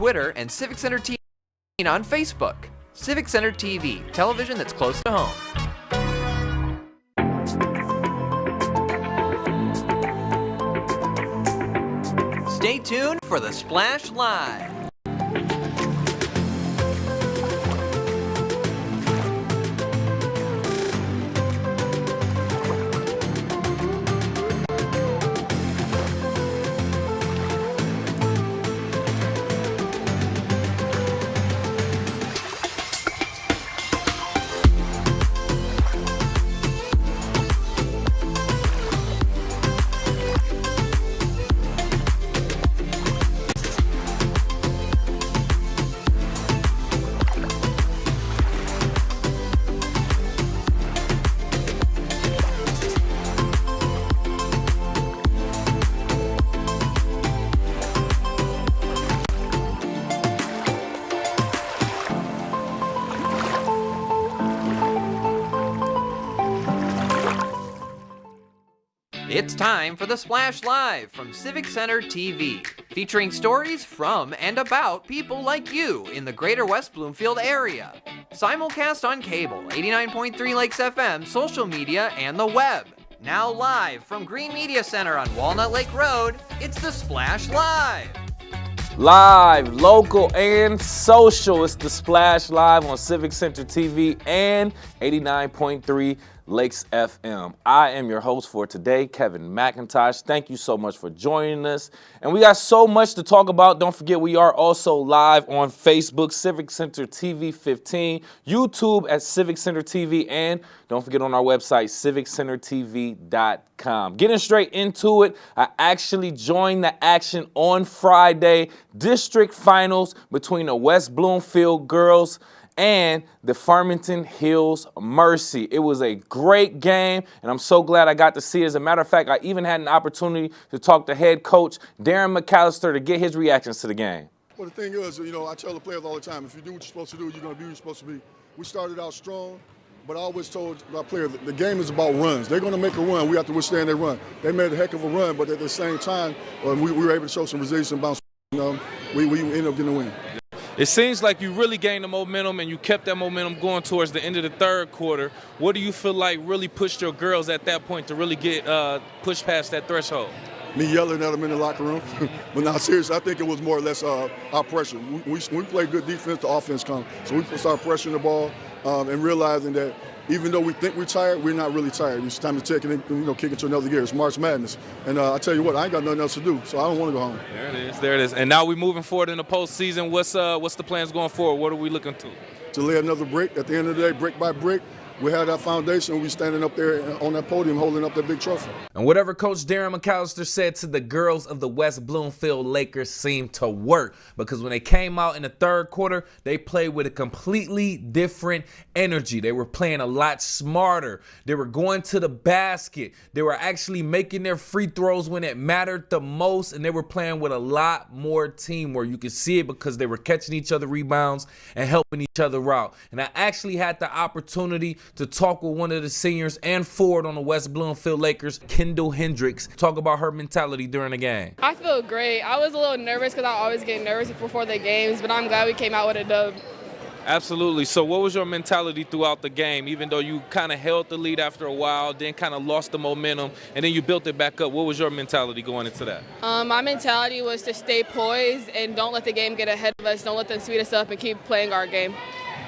Twitter, and Civic Center TV on Facebook. Civic Center TV, television that's close to home. Stay tuned for the Splash Live. It's time for the Splash Live from Civic Center TV, featuring stories from and about people like you in the greater West Bloomfield area. Simulcast on cable, 89.3 Lakes FM, social media, and the web. Now live from Green Media Center on Walnut Lake Road, it's the Splash Live. Live, local, and social. It's the Splash Live on Civic Center TV and 89.3 Lakes FM. I am your host for today, Kevin McIntosh. Thank you so much for joining us. And we got so much to talk about. Don't forget, we are also live on Facebook, Civic Center TV 15, YouTube at Civic Center TV, and don't forget on our website, civiccentertv.com. Getting straight into it, I actually joined the action on Friday, district finals between the West Bloomfield girls and the Farmington Hills Mercy. It was a great game, and I'm so glad I got to see it. As a matter of fact, I even had an opportunity to talk to head coach Darren McAllister to get his reactions to the game. Well, the thing is, I tell the players all the time, if you do what you're supposed to do, you're going to be who you're supposed to be. We started out strong, but I always told my players the game is about runs. They're going to make a run. We have to withstand their run. They made a heck of a run, but at the same time, we were able to show some resilience and bounce. We ended up getting a win. It seems like you really gained the momentum and you kept that momentum going towards the end of the third quarter. What do you feel like really pushed your girls at that point to really get pushed past that threshold? Me yelling at them in the locker room. But now, seriously, I think it was more or less our pressure. We play good defense, the offense comes. So we start pressuring the ball and realizing that even though we think we're tired, we're not really tired. It's time to take it and kick it to another gear. It's March Madness. And I tell you what, I ain't got nothing else to do, so I don't want to go home. There it is. And now we're moving forward in the postseason. What's the plans going forward? What are we looking to? To lay another brick at the end of the day, brick by brick. We have that foundation. We standing up there on that podium holding up that big trophy. And whatever Coach Darren McAllister said to the girls of the West Bloomfield Lakers seemed to work, because when they came out in the third quarter, they played with a completely different energy. They were playing a lot smarter. They were going to the basket. They were actually making their free throws when it mattered the most, and they were playing with a lot more teamwork. You could see it because they were catching each other rebounds and helping each other out. And I actually had the opportunity to talk with one of the seniors and forward on the West Bloomfield Lakers, Kendall Hendricks, talk about her mentality during the game. I feel great. I was a little nervous because I always get nervous before the games, but I'm glad we came out with a dub. Absolutely. So what was your mentality throughout the game, even though you kind of held the lead after a while, then kind of lost the momentum, and then you built it back up? What was your mentality going into that? My mentality was to stay poised and don't let the game get ahead of us. Don't let them speed us up and keep playing our game.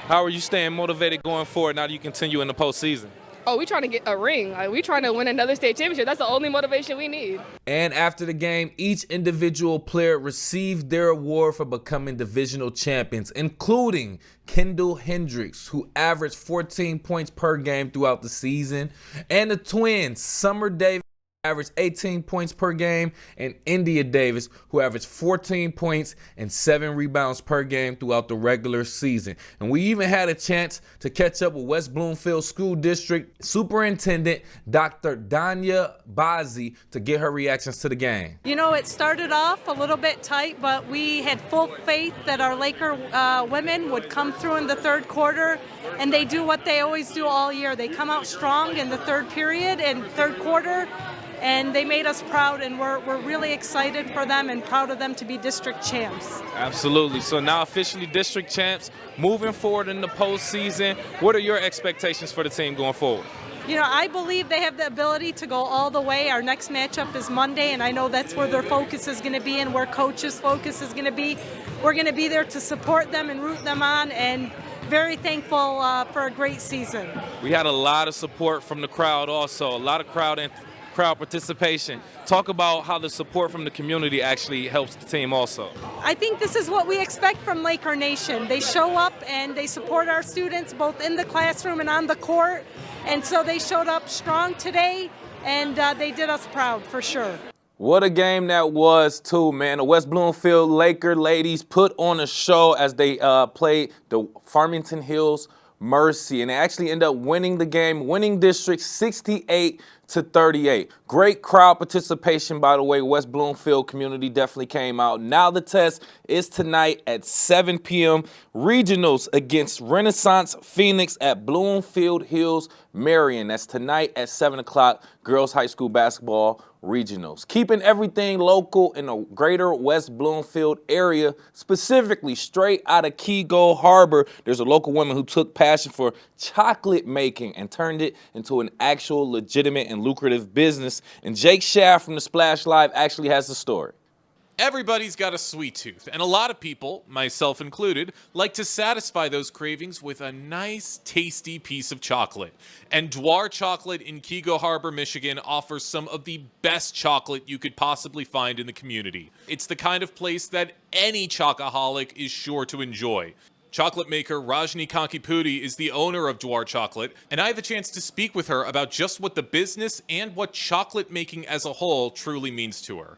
How are you staying motivated going forward now that you continue in the postseason? Oh, we trying to get a ring. We trying to win another state championship. That's the only motivation we need. And after the game, each individual player received their award for becoming divisional champions, including Kendall Hendricks, who averaged 14 points per game throughout the season, and the twins, Summer Davis, averaged 18 points per game, and India Davis, who averaged 14 points and 7 rebounds per game throughout the regular season. And we even had a chance to catch up with West Bloomfield School District Superintendent Dr. Danya Bazzi to get her reactions to the game. It started off a little bit tight, but we had full faith that our Laker women would come through in the third quarter, and they do what they always do all year. They come out strong in the third period and third quarter, and they made us proud, and we're really excited for them and proud of them to be district champs. Absolutely. So now officially district champs. Moving forward in the postseason, what are your expectations for the team going forward? You know, I believe they have the ability to go all the way. Our next matchup is Monday, and I know that's where their focus is going to be and where coaches' focus is going to be. We're going to be there to support them and root them on, and very thankful for a great season. We had a lot of support from the crowd also, a lot of crowd participation. Talk about how the support from the community actually helps the team also. I think this is what we expect from Laker Nation. They show up and they support our students both in the classroom and on the court. And so they showed up strong today, and they did us proud for sure. What a game that was, too, man. The West Bloomfield Laker ladies put on a show as they played the Farmington Hills Mercy, and they actually end up winning the game, winning district 68-38. Great crowd participation, by the way. West Bloomfield community definitely came out. Now the test is tonight at 7 p.m. Regionals against Renaissance Phoenix at Bloomfield Hills, Marion. That's tonight at 7 o'clock, girls high school basketball regionals. Keeping everything local in the greater West Bloomfield area, specifically straight out of Keego Harbor. There's a local woman who took passion for chocolate making and turned it into an actual legitimate and lucrative business. And Jake Schaff from the Splash Live actually has the story. Everybody's got a sweet tooth, and a lot of people, myself included, like to satisfy those cravings with a nice, tasty piece of chocolate. And Dwar Chocolate in Keego Harbor, Michigan offers some of the best chocolate you could possibly find in the community. It's the kind of place that any chocoholic is sure to enjoy. Chocolate maker Rajni Kankipudi is the owner of Dwar Chocolate, and I had the chance to speak with her about just what the business and what chocolate making as a whole truly means to her.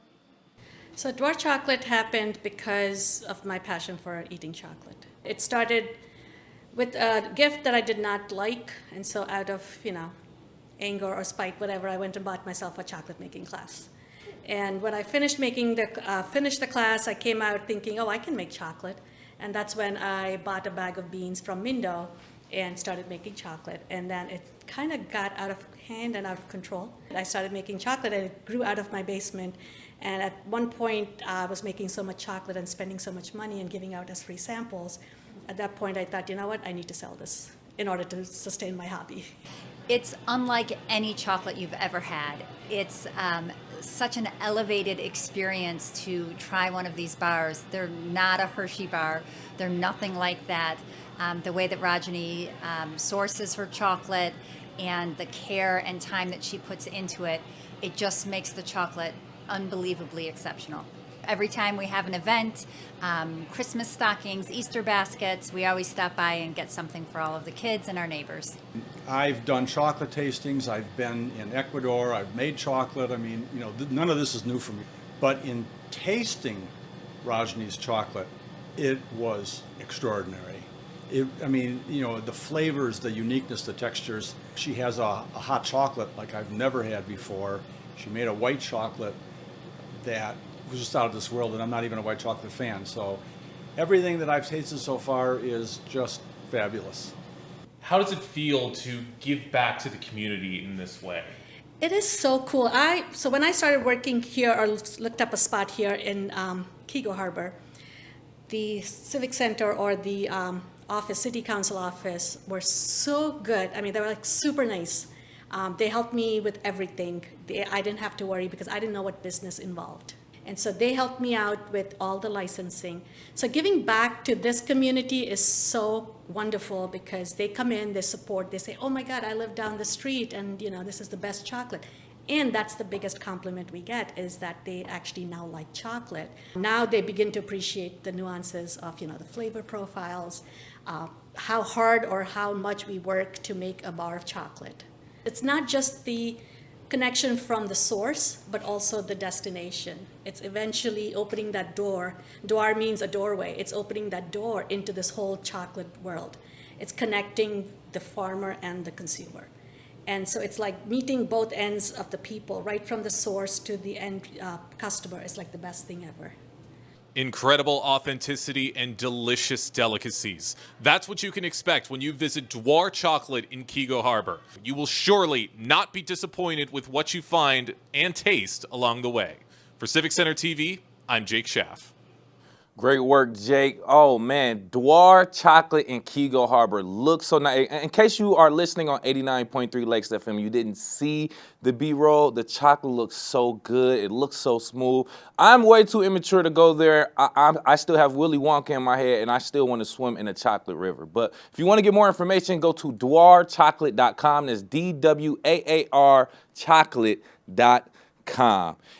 So Dwar Chocolate happened because of my passion for eating chocolate. It started with a gift that I did not like, and so out of, anger or spite, whatever, I went and bought myself a chocolate making class. And when I finished the class, I came out thinking, oh, I can make chocolate. And that's when I bought a bag of beans from Mindo and started making chocolate. And then it kind of got out of hand and out of control. I started making chocolate, and it grew out of my basement. And at one point, I was making so much chocolate and spending so much money and giving out as free samples. At that point, I thought, you know what, I need to sell this in order to sustain my hobby. It's unlike any chocolate you've ever had. It's such an elevated experience to try one of these bars. They're not a Hershey bar. They're nothing like that. The way that Rajani sources her chocolate and the care and time that she puts into it, it just makes the chocolate unbelievably exceptional. Every time we have an event, Christmas stockings, Easter baskets, we always stop by and get something for all of the kids and our neighbors. I've done chocolate tastings. I've been in Ecuador. I've made chocolate. I mean, none of this is new for me. But in tasting Rajni's chocolate, it was extraordinary. The flavors, the uniqueness, the textures. She has a hot chocolate like I've never had before. She made a white chocolate that was just out of this world, and I'm not even a white chocolate fan. So everything that I've tasted so far is just fabulous. How does it feel to give back to the community in this way? It is so cool. So when I started working here, or looked up a spot here in Keego Harbor, the Civic Center or the office, City Council office, were so good. I mean, they were like super nice. They helped me with everything. I didn't have to worry because I didn't know what business involved. And so they helped me out with all the licensing. So giving back to this community is so wonderful because they come in, they support, they say, oh my God, I live down the street and this is the best chocolate. And that's the biggest compliment we get, is that they actually now like chocolate. Now they begin to appreciate the nuances of the flavor profiles, how hard or how much we work to make a bar of chocolate. It's not just the connection from the source, but also the destination. It's eventually opening that door. Door means a doorway. It's opening that door into this whole chocolate world. It's connecting the farmer and the consumer. And so it's like meeting both ends of the people, right from the source to the end customer. It's like the best thing ever. Incredible authenticity and delicious delicacies. That's what you can expect when you visit Dwar Chocolate in Keego Harbor. You will surely not be disappointed with what you find and taste along the way. For Civic Center TV, I'm Jake Schaff. Great work, Jake. Oh, man. Dwar Chocolate in Keego Harbor looks so nice. In case you are listening on 89.3 Lakes FM, you didn't see the B-roll. The chocolate looks so good. It looks so smooth. I'm way too immature to go there. I still have Willy Wonka in my head, and I still want to swim in a chocolate river. But if you want to get more information, go to dwarchocolate.com. That's DWAAR chocolate.com.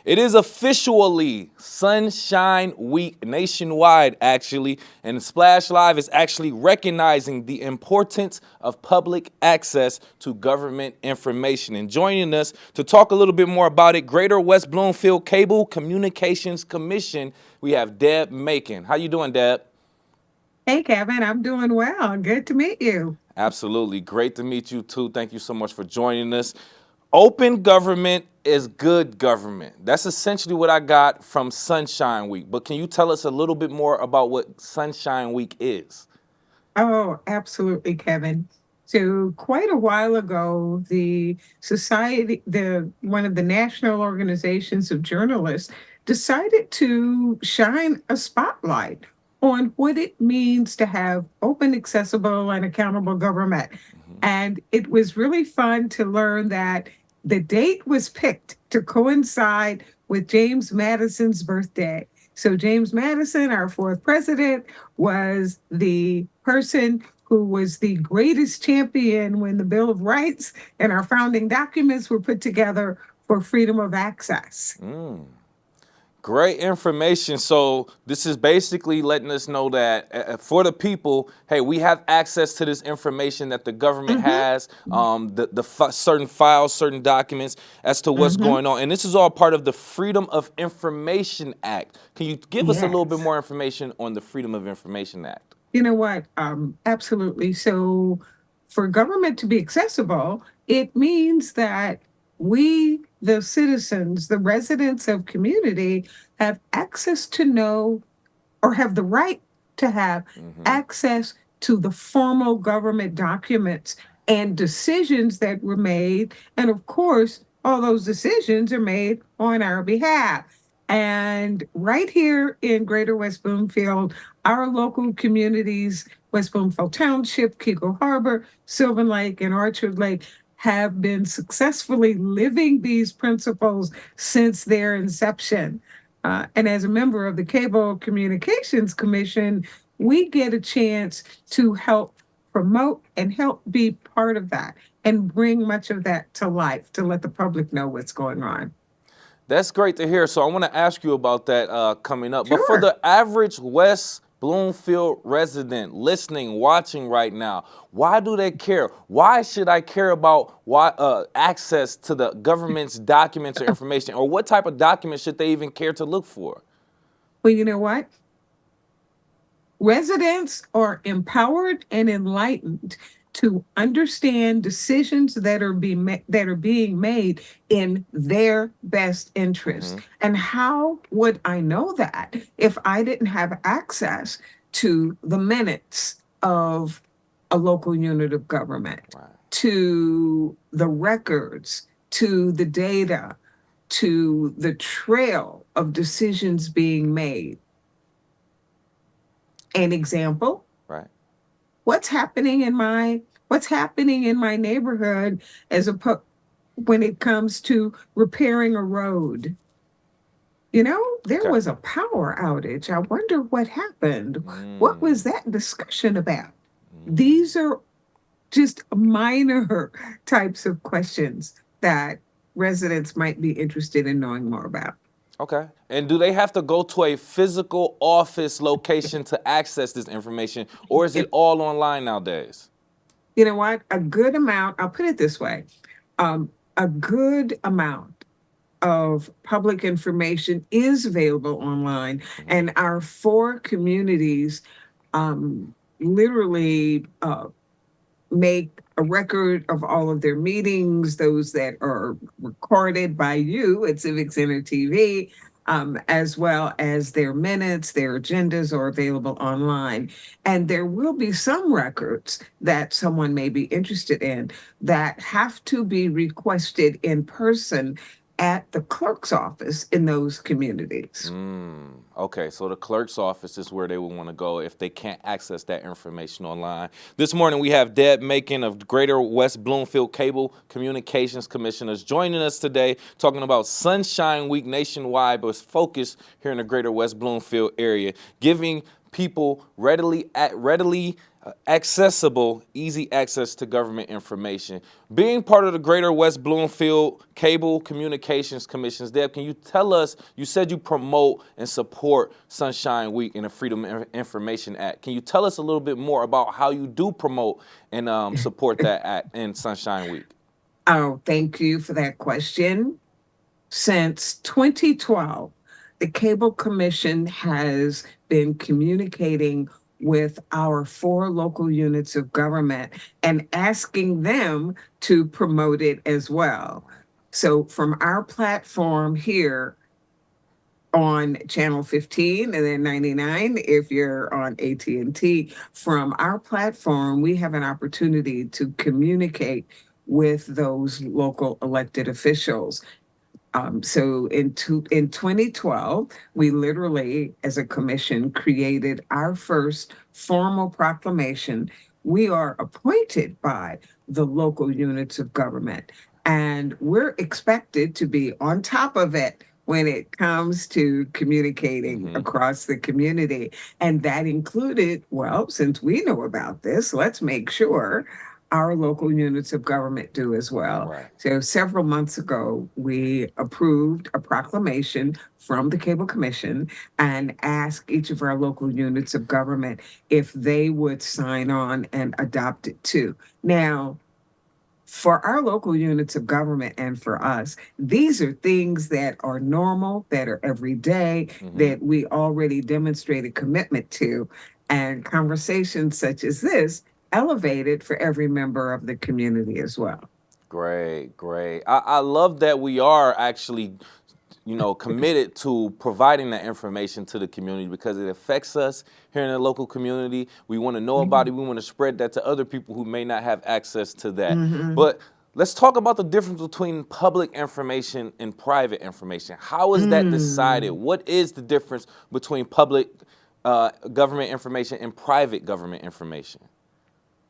It is officially Sunshine Week nationwide, actually, and Splash Live is actually recognizing the importance of public access to government information. And joining us to talk a little bit more about it, Greater West Bloomfield Cable Communications Commission, we have Deb Macon. How you doing, Deb? Hey, Kevin, I'm doing well. Good to meet you. Absolutely. Great to meet you, too. Thank you so much for joining us. Open government is good government. That's essentially what I got from Sunshine Week. But can you tell us a little bit more about what Sunshine Week is? Oh, absolutely, Kevin. So quite a while ago, one of the national organizations of journalists decided to shine a spotlight on what it means to have open, accessible, and accountable government. And it was really fun to learn that the date was picked to coincide with James Madison's birthday. So James Madison, our fourth president, was the person who was the greatest champion when the Bill of Rights and our founding documents were put together for freedom of access. Great information. So this is basically letting us know that for the people, hey, we have access to this information that the government has, certain files, certain documents as to what's going on. And this is all part of the Freedom of Information Act. Can you give us a little bit more information on the Freedom of Information Act? You know what? Absolutely. So for government to be accessible, it means that we, the citizens, the residents of community, have access to know or have the right to have access to the formal government documents and decisions that were made. And of course, all those decisions are made on our behalf. And right here in Greater West Bloomfield, our local communities, West Bloomfield Township, Keego Harbor, Sylvan Lake, and Orchard Lake, have been successfully living these principles since their inception. And as a member of the Cable Communications Commission, we get a chance to help promote and help be part of that and bring much of that to life to let the public know what's going on. That's great to hear. So I want to ask you about that coming up. Sure. But for the average West Bloomfield resident listening, watching right now, why do they care? Why should I care about access to the government's documents or information? Or what type of documents should they even care to look for? Well, you know what? Residents are empowered and enlightened to understand decisions that are being made in their best interest. And how would I know that if I didn't have access to the minutes of a local unit of government, to the records, to the data, to the trail of decisions being made? An example. What's happening in my neighborhood when it comes to repairing a road? You know, there was a power outage. I wonder what happened. What was that discussion about? These are just minor types of questions that residents might be interested in knowing more about. Okay. And do they have to go to a physical office location to access this information, or is it all online nowadays? You know what? A good amount, I'll put it this way, a good amount of public information is available online, and our 4 communities literally make a record of all of their meetings, those that are recorded by you at Civic Center TV. as well as their minutes, their agendas are available online. And there will be some records that someone may be interested in that have to be requested in person at the clerk's office in those communities. Okay, so the clerk's office is where they would want to go if they can't access that information online. This morning we have Deb Macon of Greater West Bloomfield Cable Communications Commissioners joining us today, talking about Sunshine Week nationwide, but focused here in the Greater West Bloomfield area, giving people readily accessible, easy access to government information. Being part of the Greater West Bloomfield Cable Communications Commissions, Deb, can you tell us, you said you promote and support Sunshine Week and the Freedom of Information Act. Can you tell us a little bit more about how you do promote and support that act in Sunshine Week? Oh, thank you for that question. Since 2012, the Cable Commission has been communicating with our 4 local units of government and asking them to promote it as well. So from our platform here on channel 15 and then 99 if you're on AT&T, from our platform we have an opportunity to communicate with those local elected officials. So in 2012, we literally, as a commission, created our first formal proclamation. We are appointed by the local units of government, and we're expected to be on top of it when it comes to communicating across the community. And that included, well, since we know about this, let's make sure our local units of government do as well. Right. So several months ago, we approved a proclamation from the Cable Commission and asked each of our local units of government if they would sign on and adopt it too. Now, for our local units of government and for us, these are things that are normal, that are everyday, that we already demonstrated commitment to, and conversations such as this elevated for every member of the community as well. Great, great. I love that we are actually, committed to providing that information to the community because it affects us here in the local community. We want to know about it. We want to spread that to other people who may not have access to that. But let's talk about the difference between public information and private information. How is that decided? What is the difference between public government information and private government information?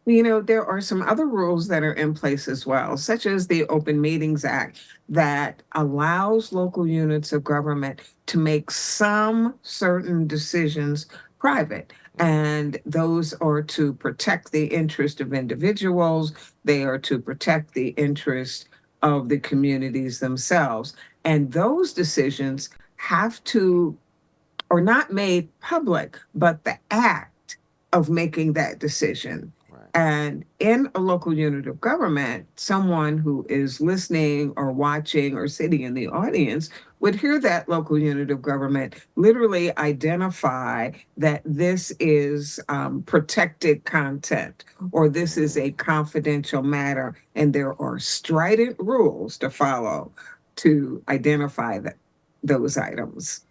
There are some other rules that are in place as well, such as the Open Meetings Act that allows local units of government to make some certain decisions private. And those are to protect the interest of individuals. They are to protect the interest of the communities themselves. And those decisions are not made public, but the act of making that decision. And in a local unit of government, someone who is listening or watching or sitting in the audience would hear that local unit of government literally identify that this is protected content or this is a confidential matter. And there are strident rules to follow to identify those items.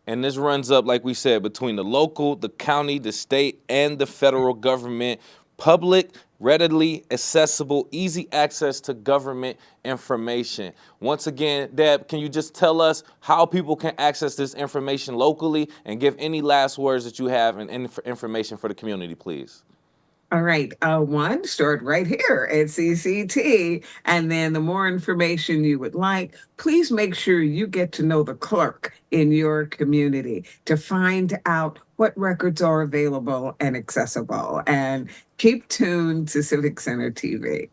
And this runs up, like we said, between the local, the county, the state, and the federal government. Public, readily accessible, easy access to government information. Once again, Deb, can you just tell us how people can access this information locally and give any last words that you have and information for the community, please? All right. One, start right here at CCT. And then the more information you would like, please make sure you get to know the clerk in your community to find out what records are available and accessible. And keep tuned to Civic Center TV.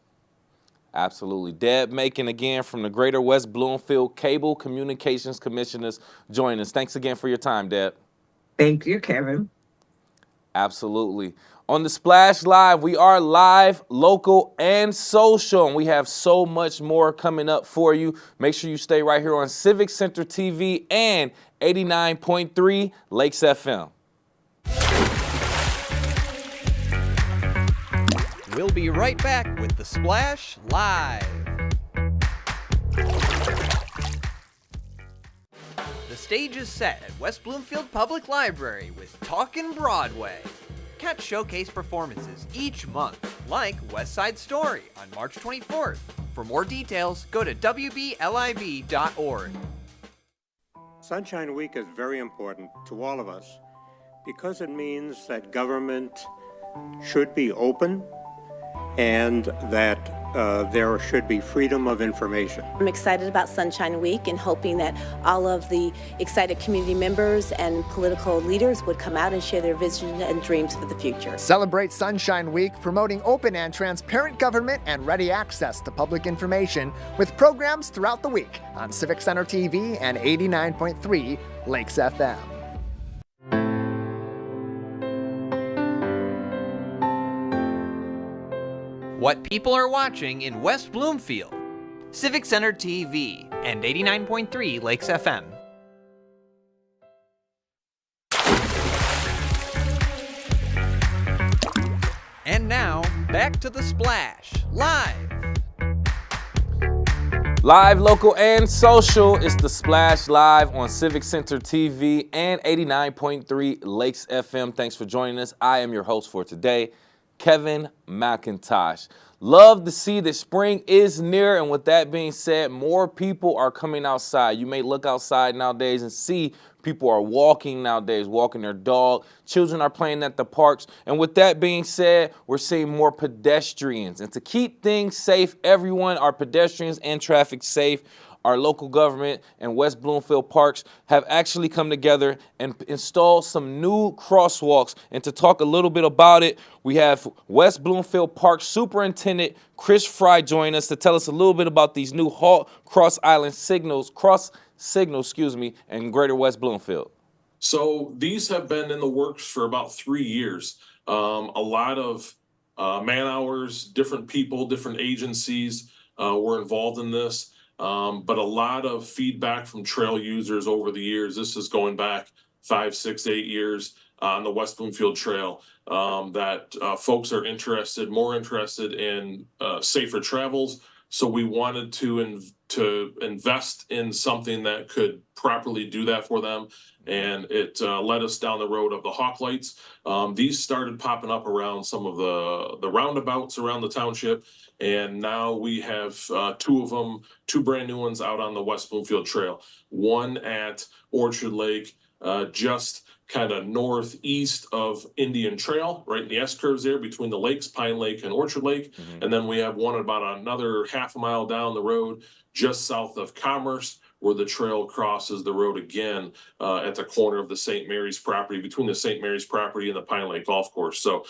Absolutely. Deb Macon again from the Greater West Bloomfield Cable Communications Commissioners joining us. Thanks again for your time, Deb. Thank you, Kevin. Absolutely. On the Splash Live, we are live, local, and social, and we have so much more coming up for you. Make sure you stay right here on Civic Center TV and 89.3 Lakes FM. We'll be right back with the Splash Live. The stage is set at West Bloomfield Public Library with Talkin' Broadway. Catch showcase performances each month, like West Side Story on March 24th. For more details, go to wbliv.org. Sunshine Week is very important to all of us because it means that government should be open and that there should be freedom of information. I'm excited about Sunshine Week and hoping that all of the excited community members and political leaders would come out and share their vision and dreams for the future. Celebrate Sunshine Week, promoting open and transparent government and ready access to public information with programs throughout the week on Civic Center TV and 89.3 Lakes FM. What people are watching in West Bloomfield. Civic Center TV and 89.3 Lakes FM. And now, back to the Splash, live. Live, local, and social. It's the Splash Live on Civic Center TV and 89.3 Lakes FM. Thanks for joining us. I am your host for today, Kevin McIntosh. Love to see that spring is near, and with that being said, more people are coming outside. You may look outside nowadays and see people are walking nowadays, walking their dog. Children are playing at the parks. And with that being said, we're seeing more pedestrians. And to keep things safe, everyone, our pedestrians and traffic safe, our local government and West Bloomfield Parks have actually come together and installed some new crosswalks. And to talk a little bit about it, we have West Bloomfield Park Superintendent Chris Fry join us to tell us a little bit about these new halt cross signals, in Greater West Bloomfield. So these have been in the works for about 3 years. A lot of man hours, different people, different agencies were involved in this. But a lot of feedback from trail users over the years. This is going back 5, 6, 8 years on the West Bloomfield Trail, that folks are more interested in safer travels. So we wanted to invest in something that could properly do that for them. And it led us down the road of the hawk lights. These started popping up around some of the roundabouts around the township. And now we have 2 of them, 2 brand new ones out on the West Bloomfield Trail. One at Orchard Lake, just kind of northeast of Indian Trail, right in the S-curves there between the lakes, Pine Lake and Orchard Lake. Mm-hmm. And then we have one about another half a mile down the road, just south of Commerce, where the trail crosses the road again at the corner of the St. Mary's property, between the St. Mary's property and the Pine Lake Golf Course. So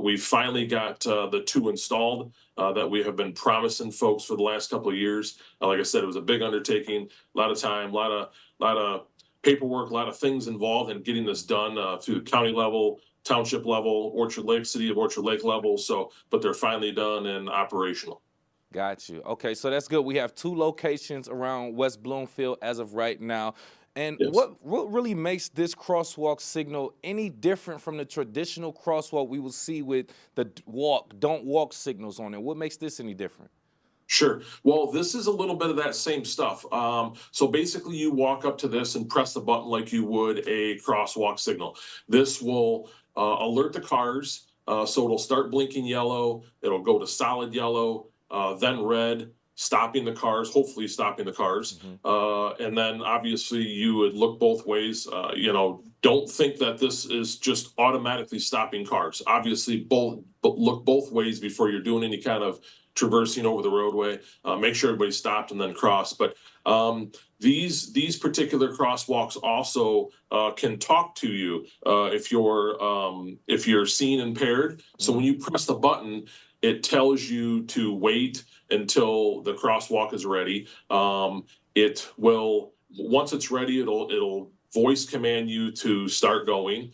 we finally got the 2 installed that we have been promising folks for the last couple of years. Like I said, it was a big undertaking, a lot of time, a lot of paperwork, a lot of things involved in getting this done through the county level, township level, Orchard Lake, city of Orchard Lake level. So, but they're finally done and operational. Got you. Okay, so that's good. We have 2 locations around West Bloomfield as of right now. And yes, what really makes this crosswalk signal any different from the traditional crosswalk we will see with the don't walk signals on it? What makes this any different? Sure. Well, this is a little bit of that same stuff. So basically you walk up to this and press the button like you would a crosswalk signal. This will alert the cars. So it'll start blinking yellow. It'll go to solid yellow, then red, stopping the cars, hopefully stopping the cars. Mm-hmm. And then obviously you would look both ways. Don't think that this is just automatically stopping cars. Obviously look both ways before you're doing any kind of traversing over the roadway. Make sure everybody stopped and then crossed. But these particular crosswalks also can talk to you if you're seeing impaired. So when you press the button, it tells you to wait until the crosswalk is ready. It will, once it's ready, it'll voice command you to start going.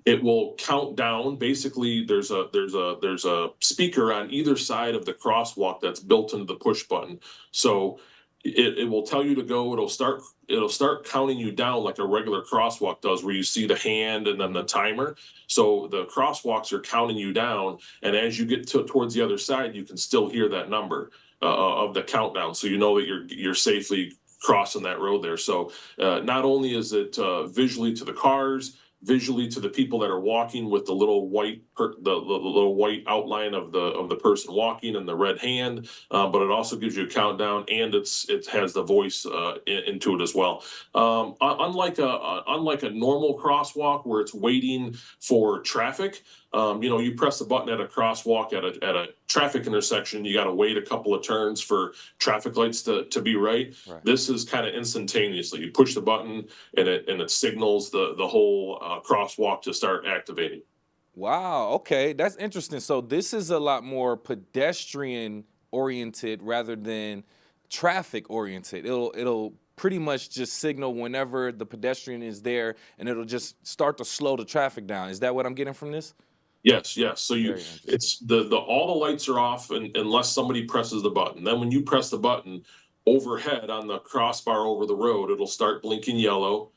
It will count down. Basically, there's a speaker on either side of the crosswalk that's built into the push button. So it will tell you to go. It'll start counting you down like a regular crosswalk does, where you see the hand and then the timer. So the crosswalks are counting you down, and as you get towards the other side, you can still hear that number of the countdown. So you know that you're safely crossing that road there. So not only is it visually to the cars, visually to the people that are walking with the little white the little white outline of the person walking and the red hand, but it also gives you a countdown, and it has the voice into it as well. Unlike a normal crosswalk where it's waiting for traffic, you press the button at a crosswalk at a traffic intersection, you got to wait a couple of turns for traffic lights to be right. This is kind of instantaneously. You push the button and it signals the whole crosswalk to start activating. Wow, okay, that's interesting. So this is a lot more pedestrian oriented rather than traffic oriented. It'll pretty much just signal whenever the pedestrian is there, and it'll just start to slow the traffic down. Is that what I'm getting from this? Yes. So it's all the lights are off unless somebody presses the button. Then when you press the button overhead on the crossbar over the road, it'll start blinking yellow,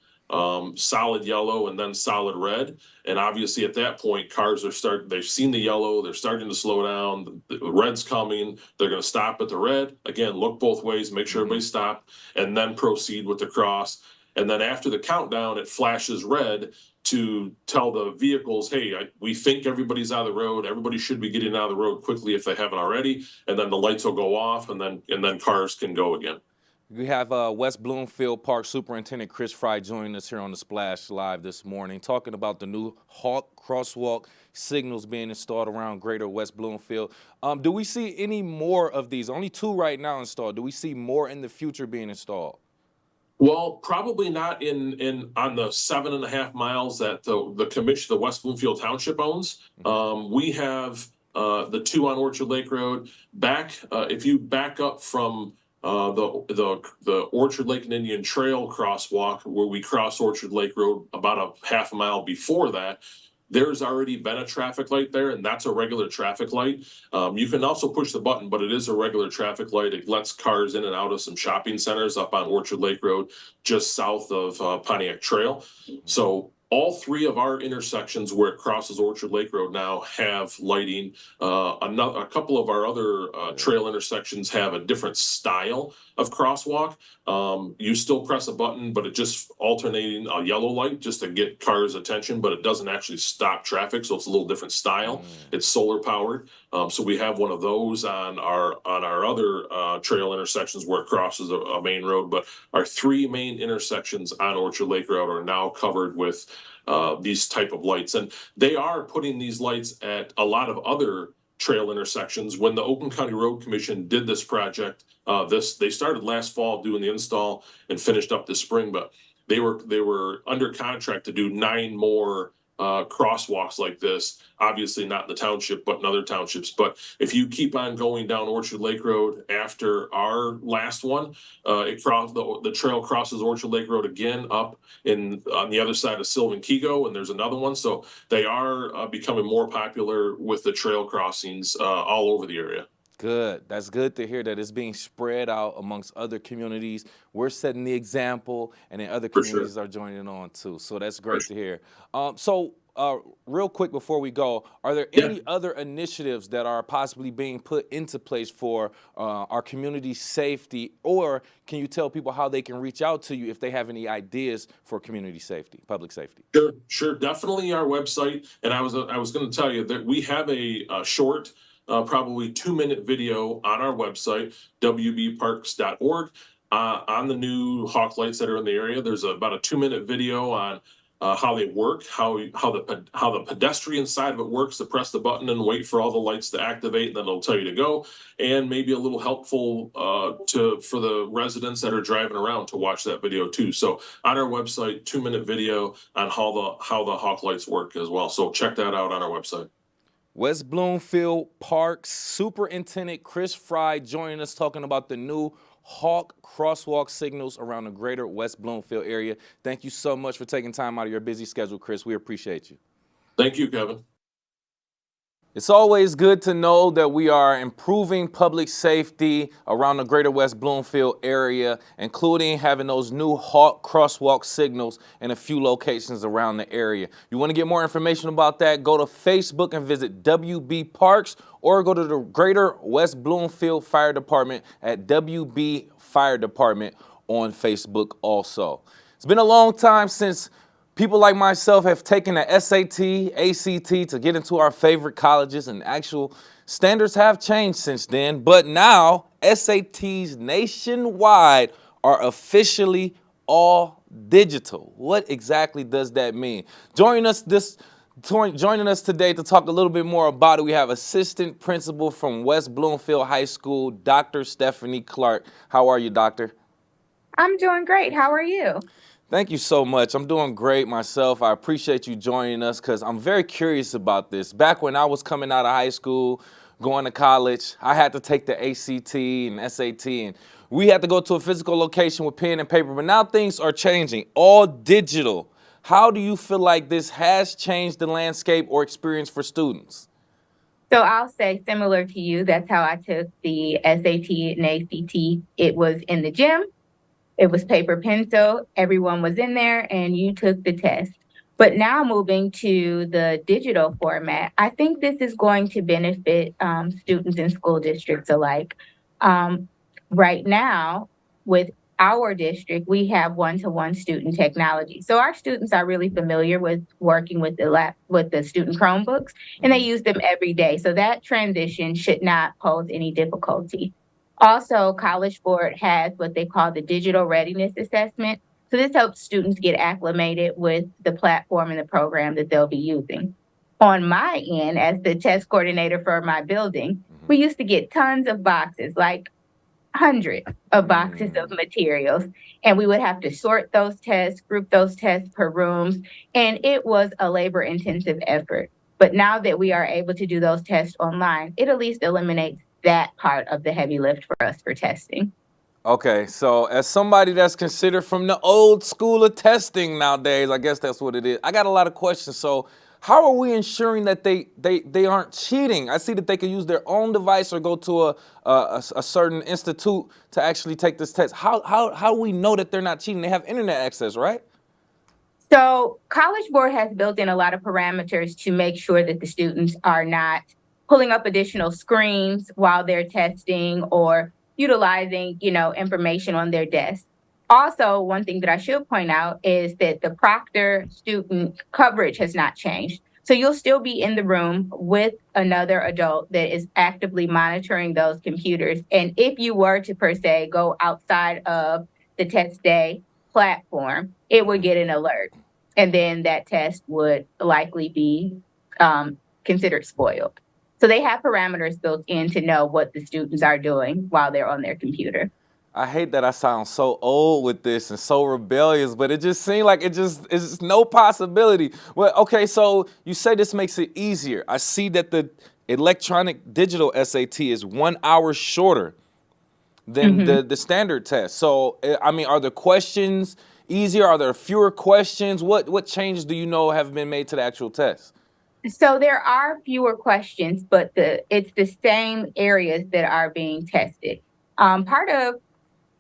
solid yellow, and then solid red. And obviously at that point, cars they've seen the yellow, they're starting to slow down, the red's coming, they're going to stop at the red. Again, look both ways, make sure everybody's stopped, and then proceed with the cross. And then after the countdown, it flashes red to tell the vehicles, hey, we think everybody's out of the road. Everybody should be getting out of the road quickly if they haven't already. And then the lights will go off, and then cars can go again. We have West Bloomfield Park Superintendent Chris Fry joining us here on the Splash Live this morning, talking about the new Hawk crosswalk signals being installed around Greater West Bloomfield. Do we see any more of these? Only 2 right now installed. Do we see more in the future being installed? Well, probably not on the 7.5 miles that the West Bloomfield Township owns. We have the 2 on Orchard Lake Road. If you back up from the Orchard Lake and Indian Trail crosswalk, where we cross Orchard Lake Road about a half a mile before that, there's already been a traffic light there, and that's a regular traffic light. You can also push the button, but it is a regular traffic light. It lets cars in and out of some shopping centers up on Orchard Lake Road, just south of Pontiac Trail. So all 3 of our intersections where it crosses Orchard Lake Road now have lighting. A couple of our other trail intersections have a different style of crosswalk. You still press a button, but it just alternating a yellow light just to get cars' attention, but it doesn't actually stop traffic, so it's a little different style. It's solar powered. So we have one of those on our other trail intersections where it crosses a main road. But our 3 main intersections on Orchard Lake Road are now covered with these type of lights, and they are putting these lights at a lot of other trail intersections. When the Oakland County Road Commission did this project, they started last fall doing the install and finished up this spring, but they were under contract to do 9 more crosswalks like this. Obviously not in the township, but in other townships. But if you keep on going down Orchard Lake Road after our last one, the trail crosses Orchard Lake Road again up on the other side of Sylvan Keego, and there's another one. So they are becoming more popular with the trail crossings all over the area. Good. That's good to hear that it's being spread out amongst other communities. We're setting the example, and then other communities are joining on too. So that's great to hear. Real quick before we go, are there any other initiatives that are possibly being put into place for our community safety, or can you tell people how they can reach out to you if they have any ideas for community safety, public safety? Sure. Definitely our website. And I was going to tell you that we have a short, probably 2-minute video on our website, wbparks.org, on the new Hawk lights that are in the area. There's about a 2-minute video on how they work, how the pedestrian side of it works, to press the button and wait for all the lights to activate, and then it'll tell you to go, and maybe a little helpful for the residents that are driving around to watch that video too. So on our website, 2-minute video on how the Hawk lights work as well. So check that out on our website. West Bloomfield Parks Superintendent Chris Fry joining us, talking about the new Hawk crosswalk signals around the greater West Bloomfield area. Thank you so much for taking time out of your busy schedule, Chris. We appreciate you. Thank you, Kevin. It's always good to know that we are improving public safety around the greater West Bloomfield area, including having those new Hawk crosswalk signals in a few locations around the area. You want to get more information about that, go to Facebook and visit WB Parks, or go to the Greater West Bloomfield Fire Department at WB Fire Department, on Facebook also. It's been a long time since people like myself have taken the SAT, ACT to get into our favorite colleges, and actual standards have changed since then. But now SATs nationwide are officially all digital. What exactly does that mean? Joining us today to talk a little bit more about it, we have Assistant Principal from West Bloomfield High School, Dr. Stephanie Clark. How are you, Doctor? I'm doing great. How are you? Thank you so much. I'm doing great myself. I appreciate you joining us because I'm very curious about this. Back when I was coming out of high school, going to college, I had to take the ACT and SAT, and we had to go to a physical location with pen and paper. But now things are changing, all digital. How do you feel like this has changed the landscape or experience for students? So I'll say similar to you, that's how I took the SAT and ACT. It was in the gym. It was paper pencil, everyone was in there, and you took the test. But now moving to the digital format, I think this is going to benefit students in school districts alike. Right now, with our district, we have one-to-one student technology. So our students are really familiar with working with the student Chromebooks, and they use them every day. So that transition should not pose any difficulty. Also, College Board has what they call the Digital Readiness Assessment. So this helps students get acclimated with the platform and the program that they'll be using. On my end, as the test coordinator for my building, we used to get tons of boxes, like hundreds of boxes of materials, and we would have to sort those tests, group those tests per rooms, and it was a labor-intensive effort. But now that we are able to do those tests online, it at least eliminates that part of the heavy lift for us for testing. Okay, so as somebody that's considered from the old school of testing nowadays, I guess that's what it is. I got a lot of questions. So how are we ensuring that they aren't cheating? I see that they can use their own device or go to a certain institute to actually take this test. How do we know that they're not cheating? They have internet access, right? So College Board has built in a lot of parameters to make sure that the students are not pulling up additional screens while they're testing or utilizing, information on their desk. Also, one thing that I should point out is that the proctor student coverage has not changed. So you'll still be in the room with another adult that is actively monitoring those computers. And if you were to, per se, go outside of the test day platform, it would get an alert. And then that test would likely be considered spoiled. So they have parameters built in to know what the students are doing while they're on their computer. I hate that I sound so old with this and so rebellious, but it just seemed like it's no possibility. Well, okay, so you say this makes it easier. I see that the electronic digital SAT is 1 hour shorter than the standard test. So, I mean, are the questions easier? Are there fewer questions? What changes do you know have been made to the actual test? So there are fewer questions, but it's the same areas that are being tested. Part of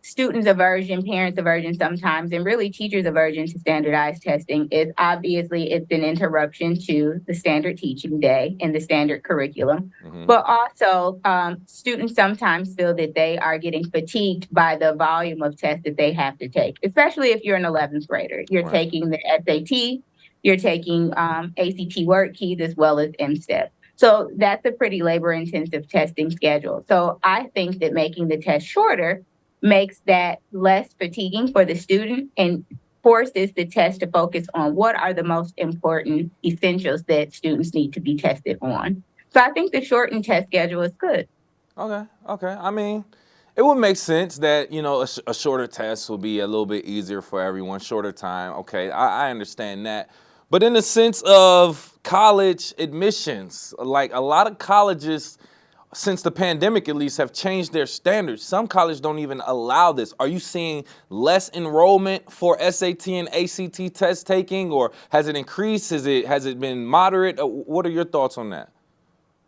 students' aversion, parents' aversion sometimes, and really teachers' aversion to standardized testing is obviously it's an interruption to the standard teaching day and the standard curriculum. But also students sometimes feel that they are getting fatigued by the volume of tests that they have to take, especially if you're an 11th grader. You're taking the SAT, you're taking ACT word keys as well as MSTEP. So that's a pretty labor-intensive testing schedule. So I think that making the test shorter makes that less fatiguing for the student and forces the test to focus on what are the most important essentials that students need to be tested on. So I think the shortened test schedule is good. Okay. I mean, it would make sense that, a shorter test will be a little bit easier for everyone, shorter time. Okay, I understand that. But in the sense of college admissions, like a lot of colleges, since the pandemic at least, have changed their standards. Some colleges don't even allow this. Are you seeing less enrollment for SAT and ACT test taking, or has it increased? Has it been moderate? What are your thoughts on that?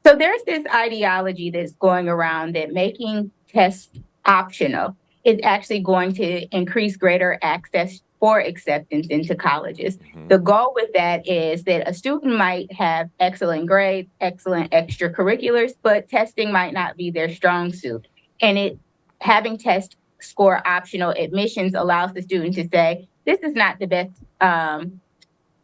So there's this ideology that's going around that making tests optional is actually going to increase greater access for acceptance into colleges. The goal with that is that a student might have excellent grades, excellent extracurriculars, but testing might not be their strong suit. And having tests score optional admissions allows the student to say, this is not the best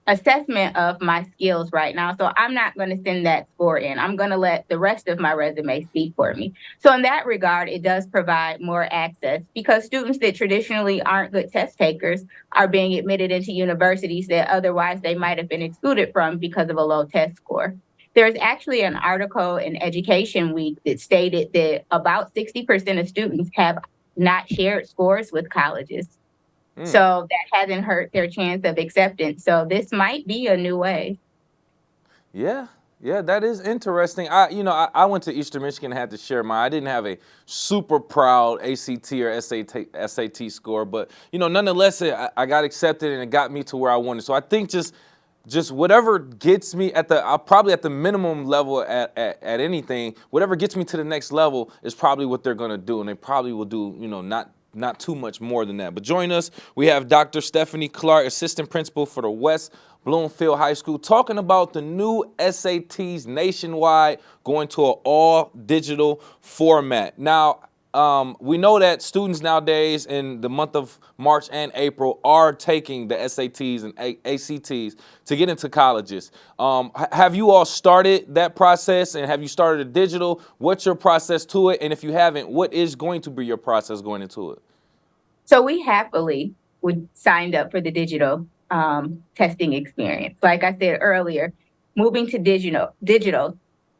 assessment of my skills right now, so I'm not going to send that score in. I'm going to let the rest of my resume speak for me. So in that regard, it does provide more access because students that traditionally aren't good test takers are being admitted into universities that otherwise they might have been excluded from because of a low test score. There's actually an article in Education Week that stated that about 60% of students have not shared scores with colleges. So that hasn't hurt their chance of acceptance. So this might be a new way. Yeah, that is interesting. I went to Eastern Michigan and had to share mine. I didn't have a super proud ACT or SAT score, but nonetheless, I got accepted and it got me to where I wanted. So I think just whatever gets me probably at the minimum level at anything, whatever gets me to the next level is probably what they're gonna do, and they probably will do, not too much more than that. But join us, we have Dr. Stephanie Clark, Assistant Principal for the West Bloomfield High School, talking about the new SATs nationwide going to an all-digital format. Now, we know that students nowadays in the month of March and April are taking the SATs and ACTs to get into colleges. Have you all started that process, and have you started a digital? What's your process to it? And if you haven't, what is going to be your process going into it? So we happily signed up for the digital testing experience. Like I said earlier, moving to digital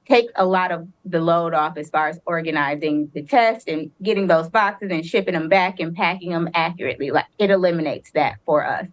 take a lot of the load off as far as organizing the test and getting those boxes and shipping them back and packing them accurately. Like, it eliminates that for us.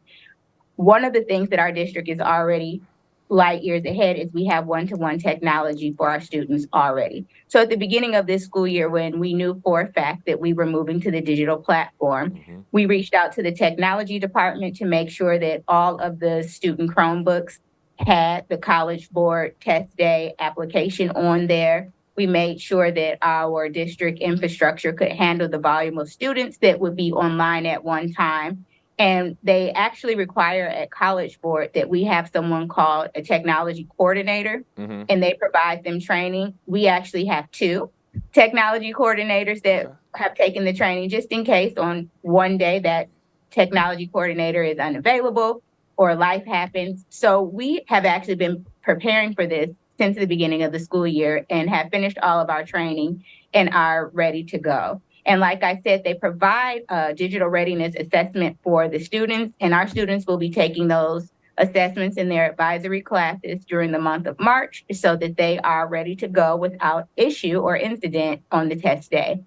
One of the things that our district is already light years ahead is we have one-to-one technology for our students already. So at the beginning of this school year, when we knew for a fact that we were moving to the digital platform, we reached out to the technology department to make sure that all of the student Chromebooks had the College Board test day application on there. We made sure that our district infrastructure could handle the volume of students that would be online at one time. And they actually require at College Board that we have someone called a technology coordinator, and they provide them training. We actually have 2 technology coordinators that have taken the training just in case on one day that technology coordinator is unavailable or life happens. So we have actually been preparing for this since the beginning of the school year and have finished all of our training and are ready to go. And like I said, they provide a digital readiness assessment for the students, and our students will be taking those assessments in their advisory classes during the month of March so that they are ready to go without issue or incident on the test day.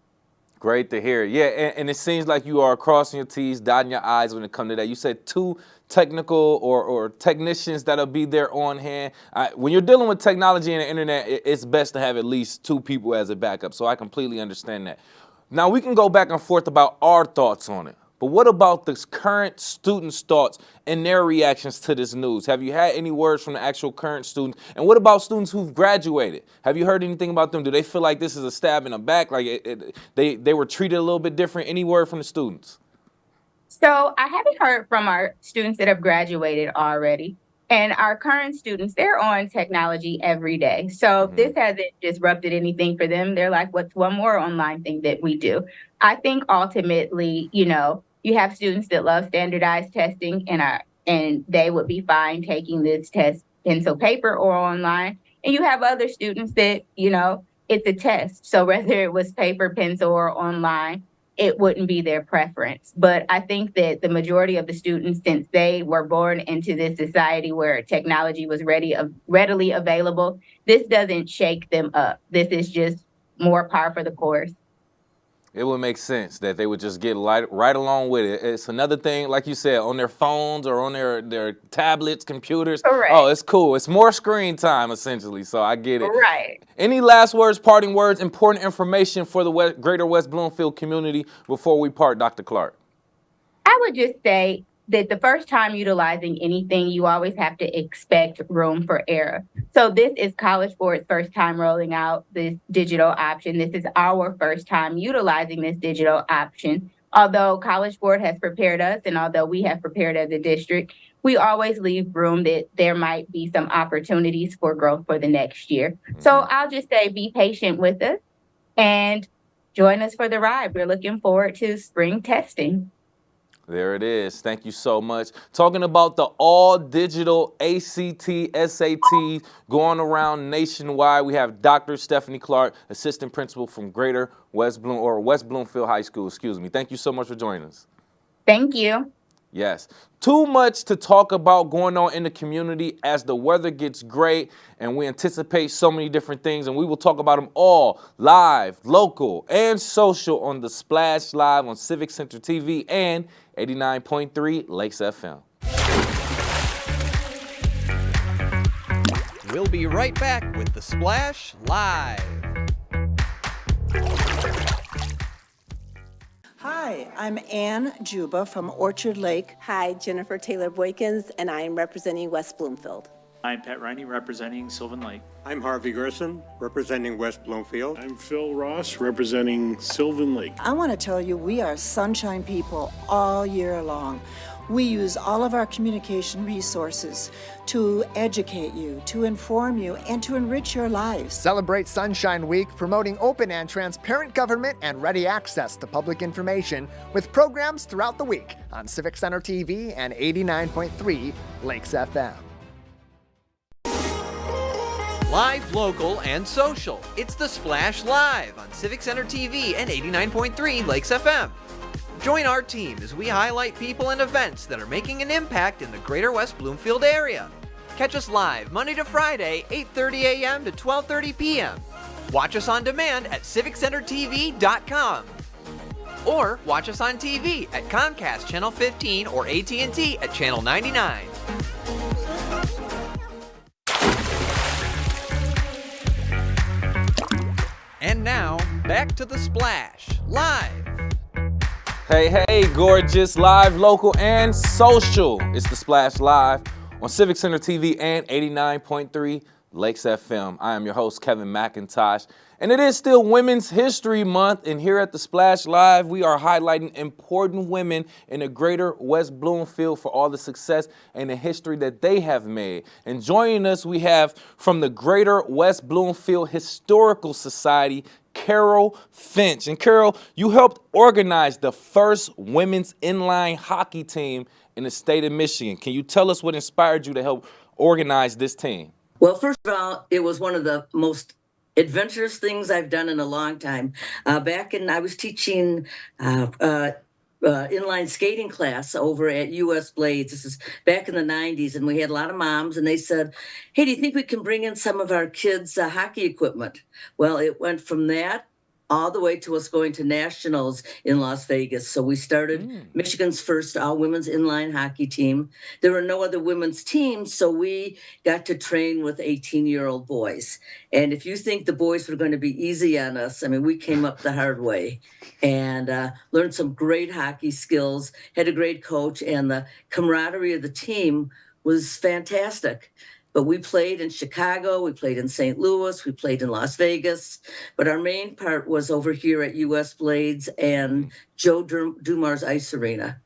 Great to hear. Yeah, and it seems like you are crossing your T's, dotting your I's when it comes to that. You said 2 technical or technicians that'll be there on hand. When you're dealing with technology and the internet, it's best to have at least 2 people as a backup. So I completely understand that. Now, we can go back and forth about our thoughts on it, but what about the current students' thoughts and their reactions to this news? Have you had any words from the actual current students? And what about students who've graduated? Have you heard anything about them? Do they feel like this is a stab in the back, like they were treated a little bit different? Any word from the students? So I haven't heard from our students that have graduated already. And our current students, they're on technology every day. So this hasn't disrupted anything for them. They're like, what's one more online thing that we do? I think ultimately, you have students that love standardized testing and they would be fine taking this test pencil paper or online. And you have other students that, it's a test. So whether it was paper, pencil, or online, it wouldn't be their preference. But I think that the majority of the students, since they were born into this society where technology was readily available, this doesn't shake them up. This is just more par for the course. It would make sense that they would just get right along with it. It's another thing, like you said, on their phones or on their tablets, computers. Correct. Oh, it's cool. It's more screen time, essentially, so I get it. Right. Any last words, parting words, important information for the greater West Bloomfield community before we part, Dr. Clark? I would just say that the first time utilizing anything, you always have to expect room for error. So this is College Board's first time rolling out this digital option. This is our first time utilizing this digital option. Although College Board has prepared us and although we have prepared as a district, we always leave room that there might be some opportunities for growth for the next year. So I'll just say be patient with us and join us for the ride. We're looking forward to spring testing. There it is. Thank you so much. Talking about the all-digital ACT, SAT going around nationwide. We have Dr. Stephanie Clark, assistant principal from Greater West Bloomfield High School. Excuse me. Thank you so much for joining us. Thank you. Yes. Too much to talk about going on in the community as the weather gets great and we anticipate so many different things, and we will talk about them all live, local, and social on the Splash Live on Civic Center TV and 89.3 Lakes FM. We'll be right back with the Splash Live. Hi, I'm Ann Juba from Orchard Lake. Hi, Jennifer Taylor Boykins, and I am representing West Bloomfield. I'm Pat Riney representing Sylvan Lake. I'm Harvey Gerson representing West Bloomfield. I'm Phil Ross representing Sylvan Lake. I want to tell you we are sunshine people all year long. We use all of our communication resources to educate you, to inform you, and to enrich your lives. Celebrate Sunshine Week, promoting open and transparent government and ready access to public information with programs throughout the week on Civic Center TV and 89.3 Lakes FM. Live, local, and social. It's the Splash Live on Civic Center TV and 89.3 Lakes FM. Join our team as we highlight people and events that are making an impact in the greater West Bloomfield area. Catch us live Monday to Friday, 8:30 a.m. to 12:30 p.m. Watch us on demand at civiccentertv.com. Or watch us on TV at Comcast Channel 15 or AT&T at Channel 99. And now, back to the Splash Live. Hey, gorgeous, live, local, and social. It's the Splash Live on Civic Center TV and 89.3 Lakes FM. I am your host, Kevin McIntosh, and it is still Women's History Month, and here at the Splash Live, we are highlighting important women in the greater West Bloomfield for all the success and the history that they have made. And joining us, we have from the Greater West Bloomfield Historical Society, Carol Finch. And Carol, you helped organize the first women's inline hockey team in the state of Michigan. Can you tell us what inspired you to help organize this team? Well, first of all, it was one of the most adventurous things I've done in a long time. I was teaching inline skating class over at US Blades. This is back in the 90s, and we had a lot of moms, and they said, hey, do you think we can bring in some of our kids' hockey equipment? Well, it went from that all the way to us going to nationals in Las Vegas. So we started Michigan's first all-women's inline hockey team. There were no other women's teams, so we got to train with 18-year-old boys. And if you think the boys were going to be easy on us, I mean, we came up the hard way and learned some great hockey skills, had a great coach, and the camaraderie of the team was fantastic. But we played in Chicago, we played in St. Louis, we played in Las Vegas. But our main part was over here at US Blades and Joe Dumar's Ice Arena.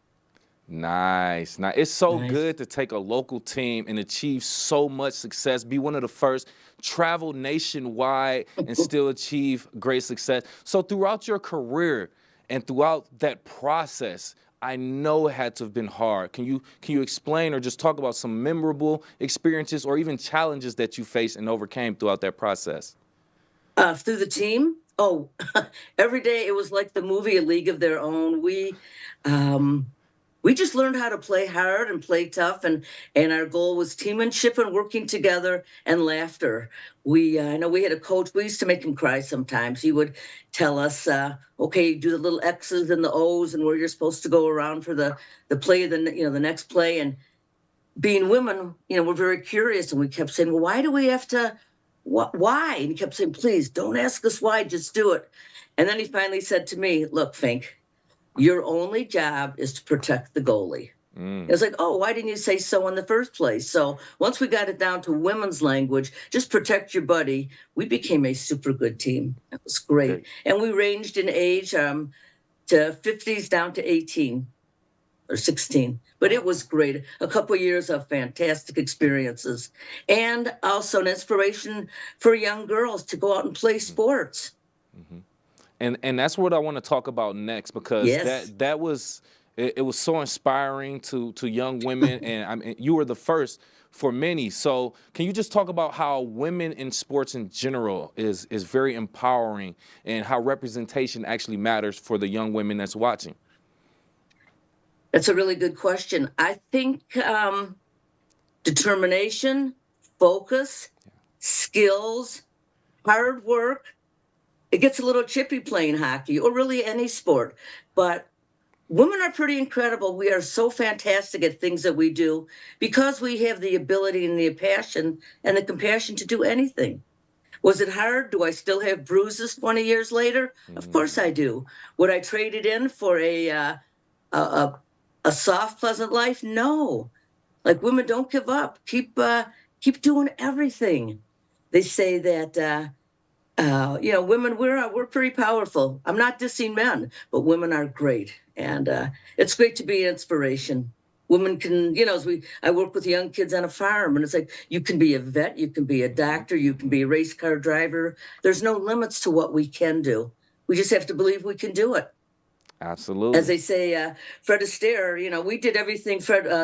Nice. Now, it's so good to take a local team and achieve so much success, be one of the first, travel nationwide and still achieve great success. So throughout your career and throughout that process, I know it had to have been hard. Can you explain or just talk about some memorable experiences or even challenges that you faced and overcame throughout that process? Through the team? Oh, every day it was like the movie A League of Their Own. We just learned how to play hard and play tough, and our goal was teammanship and working together and laughter. I know we had a coach. We used to make him cry sometimes. He would tell us, okay, do the little X's and the O's and where you're supposed to go around for the play of the next play. And being women, we're very curious, and we kept saying, well, why do we have to? Why? And he kept saying, please don't ask us why, just do it. And then he finally said to me, look, Fink, your only job is to protect the goalie. It was like, oh, why didn't you say so in the first place? So once we got it down to women's language, just protect your buddy, we became a super good team. It was great. Okay. And we ranged in age to 50s down to 18 or 16. But it was great. A couple of years of fantastic experiences. And also an inspiration for young girls to go out and play sports. And that's what I want to talk about next, because Yes. that was it was so inspiring to young women, and I mean, you were the first for many. So can you just talk about how women in sports in general is very empowering, and how representation actually matters for the young women that's watching? That's a really good question. I think determination, focus, skills, hard work. It gets a little chippy playing hockey, or really any sport, but women are pretty incredible. We are so fantastic at things that we do because we have the ability and the passion and the compassion to do anything. Was it hard? Do I still have bruises 20 years later? Of course I do. Would I trade it in for a, a soft, pleasant life? No. Like, women don't give up. Keep doing everything. They say that women, we're pretty powerful. I'm not dissing men, but women are great, and it's great to be an inspiration. Women can, I work with young kids on a farm, and it's like, you can be a vet, you can be a doctor, you can be a race car driver. There's no limits to what we can do. We just have to believe we can do it. Absolutely. As they say, Fred Astaire, we did everything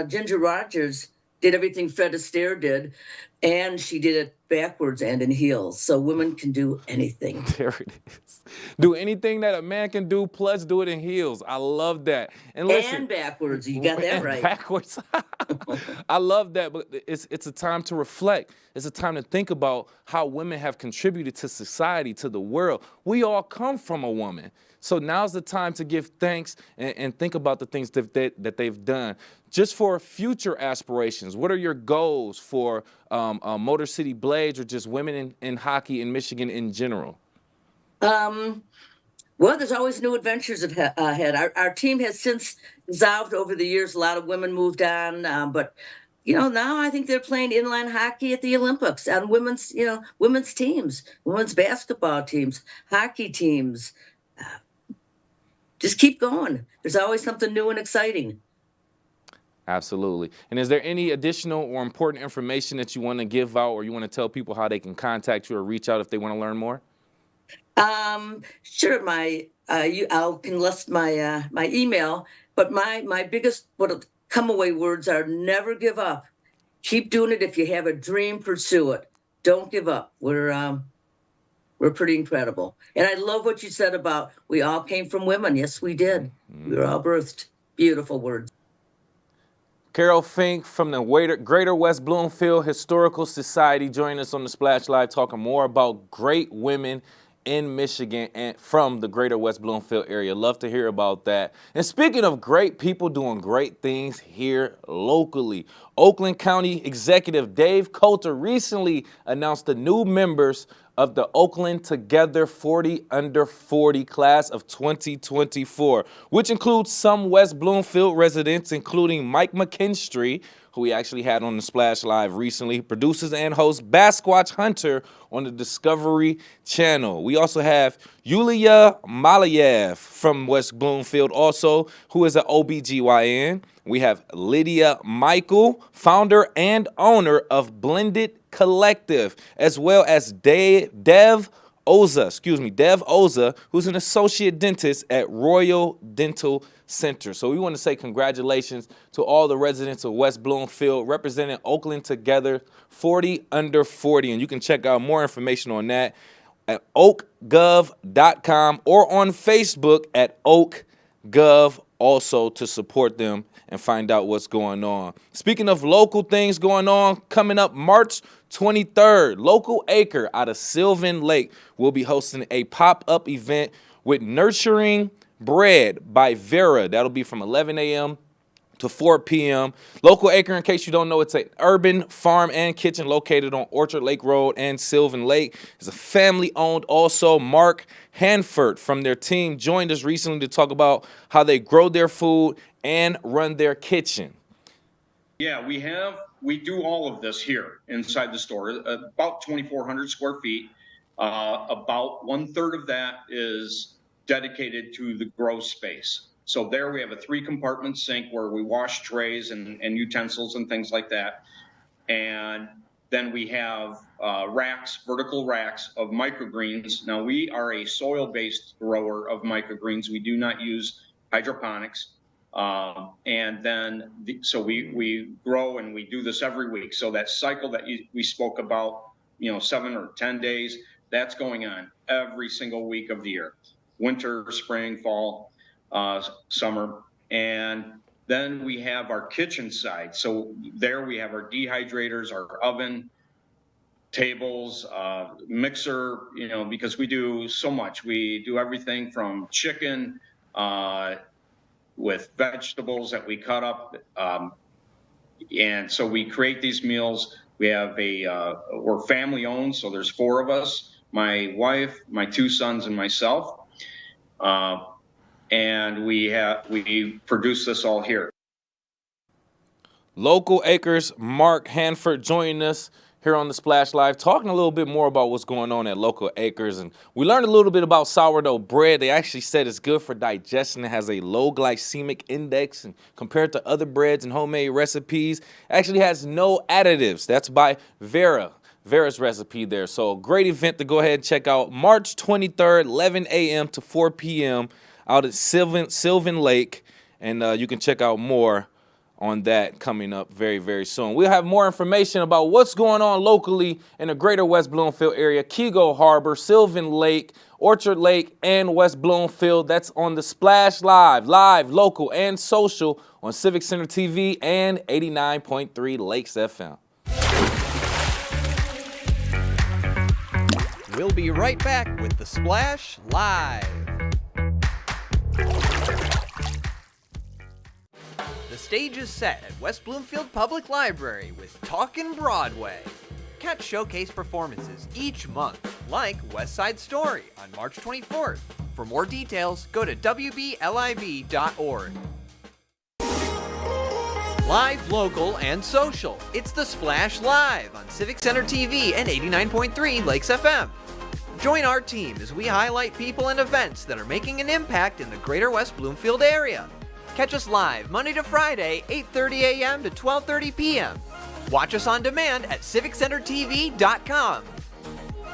Ginger Rogers did everything Fred Astaire did, and she did it backwards and in heels. So women can do anything. There it is. Do anything that a man can do, plus do it in heels. I love that. And listen, And backwards, you got that and right. Backwards. I love that, but it's a time to reflect. It's a time to think about how women have contributed to society, to the world. We all come from a woman. So now's the time to give thanks and think about the things that they've done. Just for future aspirations, what are your goals for Motor City Blades, or just women in hockey in Michigan in general? Well, there's always new adventures ahead. Our team has since dissolved over the years. A lot of women moved on, but now I think they're playing inline hockey at the Olympics on women's teams, women's basketball teams, hockey teams. Just keep going. There's always something new and exciting. Absolutely. And is there any additional or important information that you want to give out, or you want to tell people how they can contact you or reach out if they want to learn more? Sure. I can list my email, but my biggest come away words are: never give up. Keep doing it. If you have a dream, pursue it. Don't give up. We're pretty incredible. And I love what you said about we all came from women. Yes, we did. We were all birthed. Beautiful words. Carol Fink from the Greater West Bloomfield Historical Society joining us on the Splash Live, talking more about great women in Michigan and from the Greater West Bloomfield area. Love to hear about that. And speaking of great people doing great things here locally, Oakland County Executive Dave Coulter recently announced the new members of the Oakland Together 40 Under 40 class of 2024, which includes some West Bloomfield residents, including Mike McKinstry, who we actually had on the Splash Live recently, produces and hosts Basquatch Hunter on the Discovery Channel. We also have Yulia Malayev from West Bloomfield also, who is an OBGYN. We have Lydia Michael, founder and owner of Blended Collective, as well as Dev Oza, who's an associate dentist at Royal Dental Center. So we want to say congratulations to all the residents of West Bloomfield representing Oakland Together 40 Under 40. And you can check out more information on that at oakgov.com or on Facebook at oakgov also to support them and find out what's going on. Speaking of local things going on, coming up March 23rd, Local Acre out of Sylvan Lake will be hosting a pop-up event with Nurturing Bread by Vera. That'll be from 11 a.m. to 4 p.m. Local Acre, in case you don't know, it's an urban farm and kitchen located on Orchard Lake Road and Sylvan Lake. It's a family-owned also. Mark Hanford from their team joined us recently to talk about how they grow their food and run their kitchen. Yeah, we do all of this here inside the store, about 2,400 square feet. About 1/3 of that is dedicated to the grow space. So there we have a 3-compartment sink where we wash trays and utensils and things like that. And Then we have racks, vertical racks of microgreens. Now we are a soil-based grower of microgreens. We do not use hydroponics. And then, so we grow and we do this every week. So that cycle that we spoke about, 7 or 10 days, that's going on every single week of the year. Winter, spring, fall, summer. And then we have our kitchen side. So there we have our dehydrators, our oven, tables, mixer, because we do so much. We do everything from chicken, with vegetables that we cut up. And so we create these meals. We have we're family owned, so there's 4 of us, my wife, my 2 sons, and myself. And we produce this all here. Local Acres, Mark Hanford joining us here on the Splash Live, talking a little bit more about what's going on at Local Acres. And we learned a little bit about sourdough bread. They actually said it's good for digestion. It has a low glycemic index, and compared to other breads and homemade recipes, actually has no additives. That's by Vera's recipe there. So a great event to go ahead and check out. March 23rd, 11 a.m. to 4 p.m. out at Sylvan Lake. And you can check out more on that coming up very, very soon. We'll have more information about what's going on locally in the greater West Bloomfield area, Keego Harbor, Sylvan Lake, Orchard Lake, and West Bloomfield. That's on the Splash Live, local, and social on Civic Center TV and 89.3 Lakes FM. We'll be right back with the Splash Live. The stage is set at West Bloomfield Public Library with Talkin' Broadway. Catch showcase performances each month, like West Side Story on March 24th. For more details, go to wbliv.org. Live, local, and social. It's the Splash Live on Civic Center TV and 89.3 Lakes FM. Join our team as we highlight people and events that are making an impact in the greater West Bloomfield area. Catch us live Monday to Friday, 8:30 a.m. to 12:30 p.m. Watch us on demand at civiccentertv.com.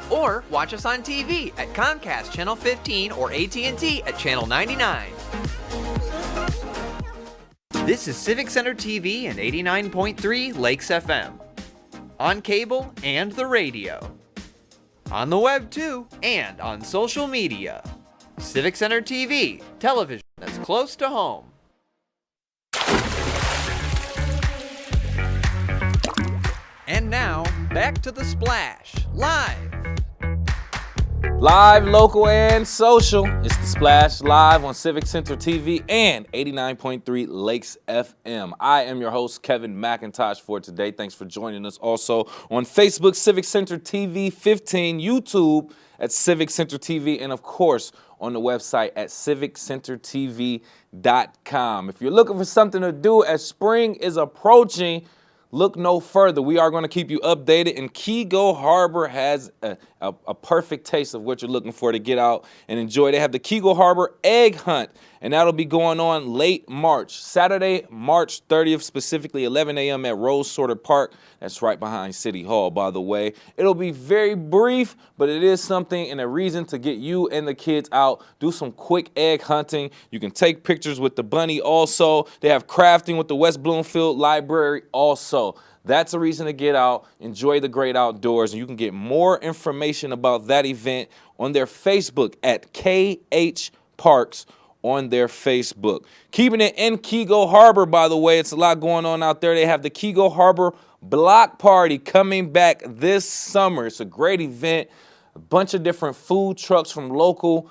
Or watch us on TV at Comcast Channel 15 or AT&T at Channel 99. This is Civic Center TV and 89.3 Lakes FM. On cable and the radio. On the web too, and on social media. Civic Center TV, television that's close to home. And now, back to the Splash, live. Live, local, and social. It's the Splash Live on Civic Center TV and 89.3 Lakes FM. I am your host, Kevin McIntosh, for today. Thanks for joining us. Also on Facebook, Civic Center TV 15, YouTube at Civic Center TV, and of course on the website at civiccentertv.com. If you're looking for something to do as spring is approaching, look no further. We are going to keep you updated, and Keego Harbor has a perfect taste of what you're looking for to get out and enjoy. They have the Keego Harbor Egg Hunt, and that'll be going on late March, Saturday, March 30th, specifically 11 a.m. at Rose Sorter Park. That's right behind City Hall, by the way. It'll be very brief, but it is something and a reason to get you and the kids out, do some quick egg hunting. You can take pictures with the bunny also. They have crafting with the West Bloomfield Library also. That's a reason to get out, enjoy the great outdoors, and you can get more information about that event on their Facebook at KH Parks on their Facebook. Keeping it in Keego Harbor, by the way, it's a lot going on out there. They have the Keego Harbor Block Party coming back this summer. It's a great event, a bunch of different food trucks from local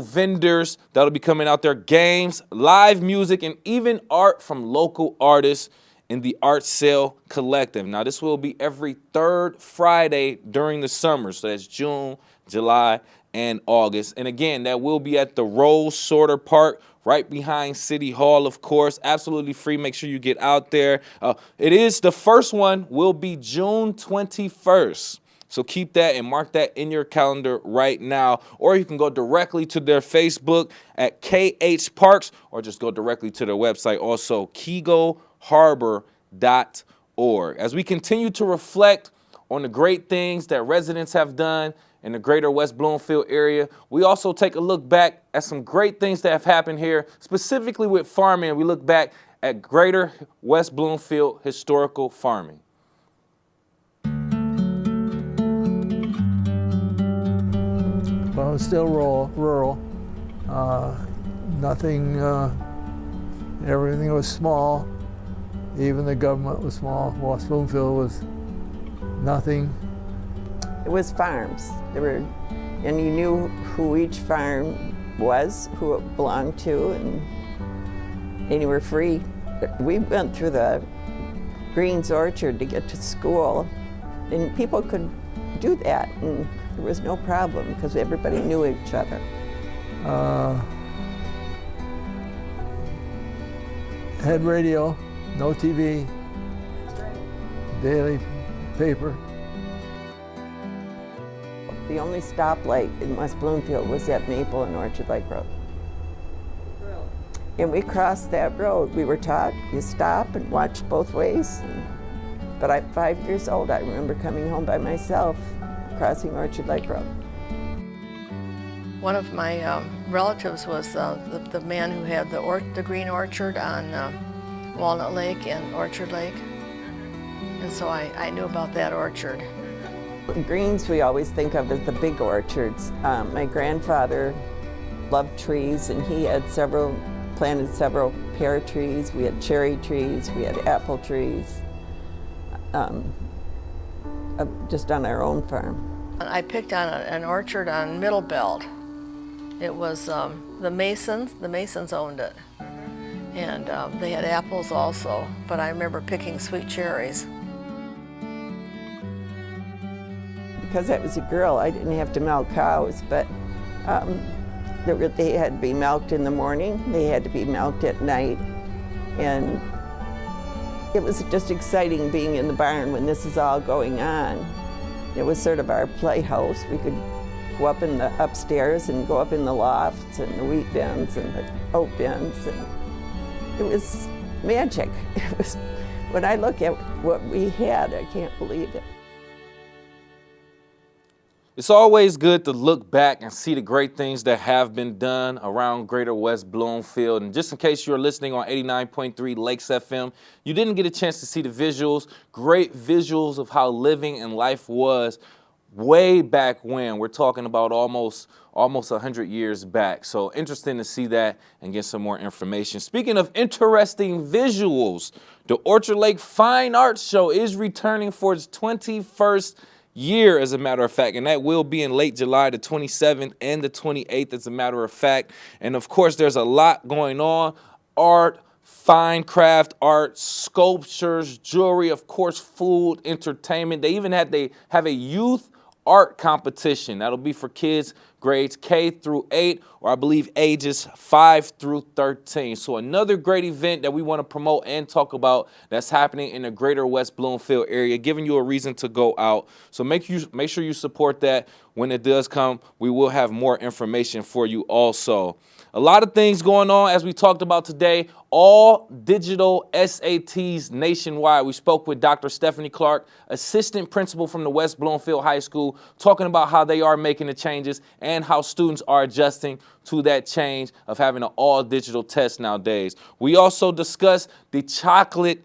vendors that'll be coming out there, games, live music, and even art from local artists in the Art Sale Collective. Now, this will be every third Friday during the summer, so that's June, July, and August. And again, that will be at the Rose Sorter Park, right behind City Hall, of course. Absolutely free. Make sure you get out there. The first one will be June 21st. So keep that and mark that in your calendar right now. Or you can go directly to their Facebook at KH Parks, or just go directly to their website, also KeegoHarbor.org. As we continue to reflect on the great things that residents have done in the greater West Bloomfield area. We also take a look back at some great things that have happened here, specifically with farming. We look back at greater West Bloomfield historical farming. Well, it's still rural. Nothing, everything was small. Even the government was small. West Bloomfield was nothing. It was farms. And you knew who each farm was, who it belonged to, and you were free. We went through the Greens Orchard to get to school, and people could do that, and there was no problem because everybody knew each other. Had radio, no TV, daily paper. The only stoplight in West Bloomfield was at Maple and Orchard Lake Road. And we crossed that road. We were taught you stop and watch both ways. But at 5 years old, I remember coming home by myself, crossing Orchard Lake Road. One of my relatives was the man who had the green orchard on Walnut Lake and Orchard Lake. And so I knew about that orchard. Greens we always think of as the big orchards. My grandfather loved trees, and he had planted several pear trees. We had cherry trees, we had apple trees, just on our own farm. I picked on an orchard on Middle Belt. It was the Masons owned it. And they had apples also, but I remember picking sweet cherries. Because I was a girl, I didn't have to milk cows, but they had to be milked in the morning, they had to be milked at night, and it was just exciting being in the barn when this is all going on. It was sort of our playhouse. We could go up in the upstairs and go up in the lofts and the wheat bins and the oat bins, and it was magic. It was, when I look at what we had, I can't believe it. It's always good to look back and see the great things that have been done around greater West Bloomfield. And just in case you're listening on 89.3 Lakes FM, you didn't get a chance to see the visuals, great visuals of how living and life was way back when. We're talking about almost 100 years back. So interesting to see that and get some more information. Speaking of interesting visuals, the Orchard Lake Fine Arts Show is returning for its 21st year, as a matter of fact, and that will be in late July, the 27th and the 28th, as a matter of fact. And of course, there's a lot going on: art, fine craft art, sculptures, jewelry, of course, food, entertainment. They even have a youth art competition. That'll be for kids grades K through 8, or I believe ages 5 through 13. So another great event that we want to promote and talk about that's happening in the greater West Bloomfield area, giving you a reason to go out. So make sure you support that. When it does come, we will have more information for you also. A lot of things going on, as we talked about today, all digital SATs nationwide. We spoke with Dr. Stephanie Clark, assistant principal from the West Bloomfield High School, talking about how they are making the changes and how students are adjusting to that change of having an all digital test nowadays. We also discussed the chocolate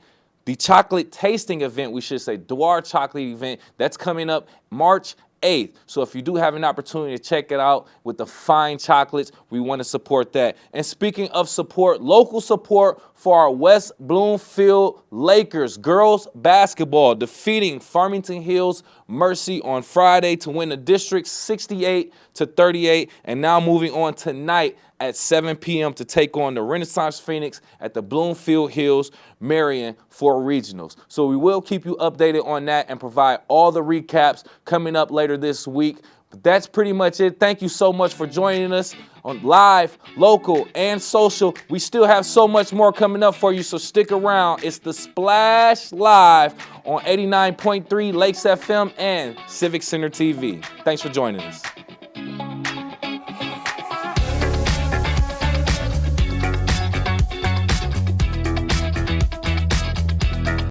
tasting event, we should say, Dwar chocolate event that's coming up March 8th. So if you do have an opportunity to check it out with the fine chocolates, we want to support that. And speaking of support, local support for our West Bloomfield Lakers girls basketball, defeating Farmington Hills Mercy on Friday to win the district 68-38, and now moving on tonight at 7 p.m. to take on the Renaissance Phoenix at the Bloomfield Hills Marion for regionals. So we will keep you updated on that and provide all the recaps coming up later this week. But that's pretty much it. Thank you so much for joining us on live, local, and social. We still have so much more coming up for you, so stick around. It's the Splash Live on 89.3 Lakes FM and Civic Center TV. Thanks for joining us.